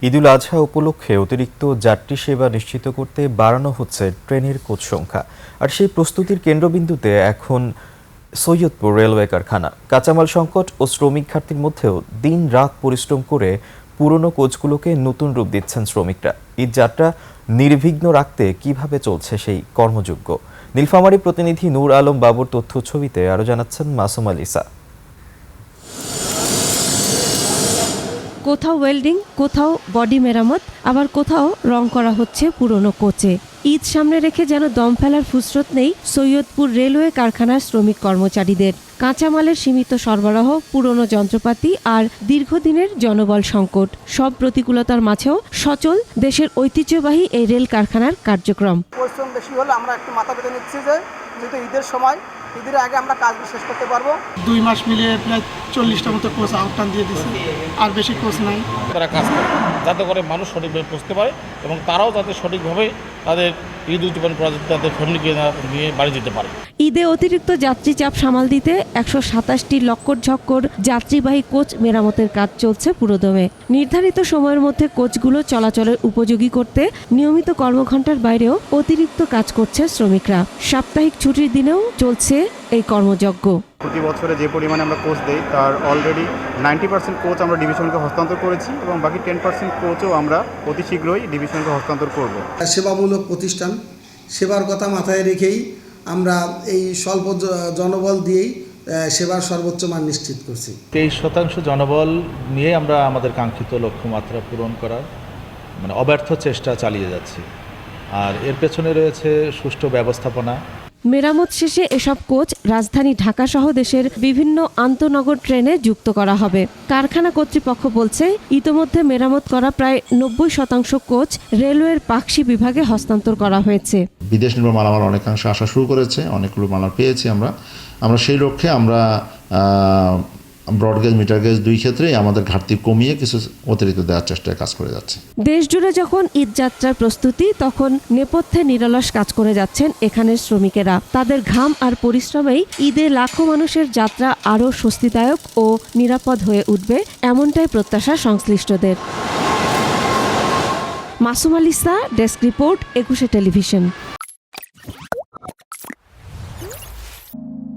ঈদুল আজহা উপলক্ষে অতিরিক্ত যাত্রী সেবা নিশ্চিত করতে বাড়ানো হচ্ছে ট্রেনের কোচ সংখ্যা। আর সেই প্রস্তুতির কেন্দ্রবিন্দুতে এখন সৈয়দপুর রেলওয়ে কারখানা। কাঁচামাল সংকট ও শ্রমিক ঘাটতির মধ্যেও দিন রাত পরিশ্রম করে পুরনো কোচগুলোকে নতুন রূপ দিচ্ছেন শ্রমিকরা। ঈদ যাত্রা নির্বিঘ্ন রাখতে কিভাবে চলছে সেই কর্মযজ্ঞ, নীলফামারী প্রতিনিধি নূর আলম বাবুর তথ্য ছবিতে আরও জানাচ্ছেন মাসুম আলিসা। কোথাও ওয়েল্ডিং, কোথাও বডি মেরামত, আবার কোথাও রং করা হচ্ছে পুরনো কোচে। ঈদ সামনে রেখে যেন দম ফেলার ফুসরত নেই সৈয়দপুর রেলওয়ে কারখানার শ্রমিক কর্মচারীদের। কাঁচামালের সীমিত সরবরাহ, পুরনো যন্ত্রপাতি আর দীর্ঘদিনের জনবল সংকট, সব প্রতিকূলতার মাঝেও সচল দেশের ঐতিহ্যবাহী এই রেল কারখানার কার্যক্রম। পরিশ্রম বেশি হলে আমরা একটু মাথা পেতে নিচ্ছি যে যেহেতু ঈদের সময়, ঈদের আগে আমরা কাজগুলো শেষ করতে পারবো। 2 মাস মিলিয়ে প্রায় 40টা মতো কোচ আউটটান দিয়ে দিয়েছে, আর বেশি কোচ নাই। তারা কাজ করে যাতে করে মানুষ সঠিকভাবে বুঝতে পারে এবং তারাও যাতে সঠিকভাবে তাদের ঈদ উদযাপন করা, তাদের ফ্যামিলিকে নিয়ে বাড়ি যেতে পারে। ঈদে অতিরিক্ত যাত্রী চাপ সামাল দিতে 127টি লক্কর ঝক্কর যাত্রীবাহী কোচ মেরামতের কাজ চলছে পুরোদমে। নির্ধারিত সময়ের মধ্যে কোচগুলো চলাচলের উপযোগী করতে নিয়মিত কর্মঘণ্টার বাইরেও অতিরিক্ত কাজ করছে শ্রমিকরা। সাপ্তাহিক ছুটির দিনেও চলছে এই কর্মযজ্ঞ। প্রতি বছরে যে পরিমাণে আমরা কোচ দেই তার অলরেডি 90% কোচ আমরা ডিভিশনকে হস্তান্তর করেছি এবং বাকি 10% কোচও আমরা অতি শীঘ্রই ডিভিশনকে হস্তান্তর করব। সেবামূলক প্রতিষ্ঠান, সেবার কথা মাথায় রেখেই আমরা এই স্বল্প জনবল দিয়েই সেবার সর্বোচ্চ মান নিশ্চিত করছি। 23% জনবল নিয়ে আমরা আমাদের কাঙ্ক্ষিত লক্ষ্যমাত্রা পূরণ করার অব্যর্থ চেষ্টা চালিয়ে যাচ্ছি। আর এর পেছনে রয়েছে সুষ্ঠু ব্যবস্থাপনা। মেরামত শেষে এসব কোচ রাজধানী ঢাকা সহ দেশের বিভিন্ন আন্তনগর ট্রেনে যুক্ত করা হবে। কারখানা কর্তৃপক্ষ বলছে, ইতোমধ্যে মেরামত করা প্রায় 90% কোচ রেলওয়ের পাকশি বিভাগে হস্তান্তর করা হয়েছে। বিদেশ নির্ভর মালামাল অনেকাংশে আসা শুরু করেছে, অনেকগুলো মালামাল পেয়েছি আমরা সেই লক্ষ্যে আমরা ব্রডগেজ, মিটার গেজ দুই ক্ষেত্রেই আমাদের ঘাটতি কমিয়ে কিছু অতিরিক্ত দেওয়ার চেষ্টায় কাজ করে যাচ্ছে। দেশ জুড়ে যখন ঈদ যাত্রার প্রস্তুতি, তখন নেপথ্যে নিরলস কাজ করে যাচ্ছেন এখানের শ্রমিকেরা। তাদের ঘাম আর পরিশ্রমেই ঈদে লাখো মানুষের যাত্রা আরও স্বস্তিদায়ক ও নিরাপদ হয়ে উঠবে, এমনটাই প্রত্যাশা সংশ্লিষ্টদের। Masum আলিসা, desk report, 21 television.